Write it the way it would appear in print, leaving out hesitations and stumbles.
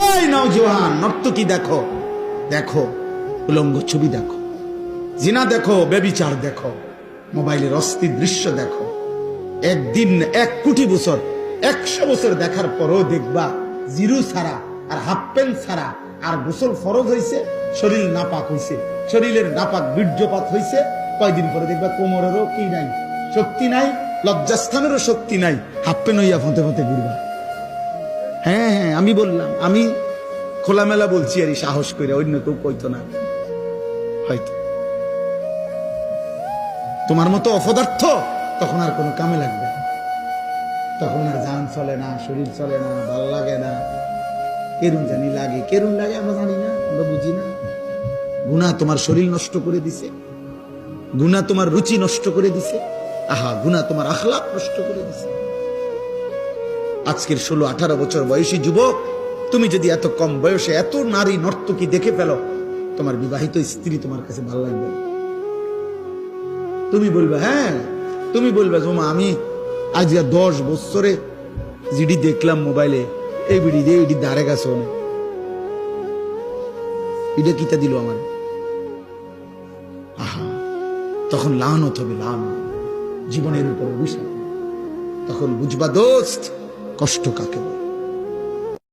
এই নওজোয়ান, নর্তকী দেখো, দেখো উলঙ্গ ছবি দেখো, জিনা দেখো, ব্যভিচার দেখো, মোবাইলের অস্থির দৃশ্য দেখো। একদিন 1 কোটি বছর 100 বছর দেখার পরও দেখবা জিরু ছাড়া আর হাফ প্যান্ট ছাড়া আর গোসল ফরজ হয়েছে, শরীর নাপাক হয়েছে, শরীরের নাপাক বীর্যপাত হয়েছে। কয়দিন পরে দেখবা কোমরেরও কি নাই, শক্তি নাই, লজ্জাস্থানেরও শক্তি নাই, হাফ প্যান্ট হইয়া ফোঁতে ফোঁতে ঘুরবা। হ্যাঁ হ্যাঁ, আমি বললাম, আমি খোলামেলা বলছি আর সাহস করে, অন্য কেউ কইতো না। হয়তো তোমার মতো অপদার্থ তখন আর কোনো কামে লাগবে না, তখন আর জান চলে না, শরীর চলে না, ভালো লাগে না। কেরুন জানি লাগে, কেরুন লাগে আমরা জানি না, আমরা বুঝি না। গুনাহ তোমার শরীর নষ্ট করে দিছে, গুনাহ তোমার রুচি নষ্ট করে দিছে, আহা গুনাহ তোমার আখলাক নষ্ট করে দিছে। আজকের 16-18 বছর বয়সী যুবক, তুমি যদি এত কম বয়সে এত নারী নর্তকী দেখে ফেলো, তোমার বিবাহিত স্ত্রী তোমার কাছে ভালো লাগবে। তুমি বলবে, হ্যাঁ তুমি বলবে, জমা আমি আজ 10 বছরে জিডি দেখলাম মোবাইলে, এই বিডি দিয়ে এটি দাঁড়ে গেছে, এটা কিতা দিল আমার। আহা, তখন লানত হবে, লানত জীবনের উপর অভিশাপ। তখন বুঝবা দোস্ত কষ্ট কাকে বলে।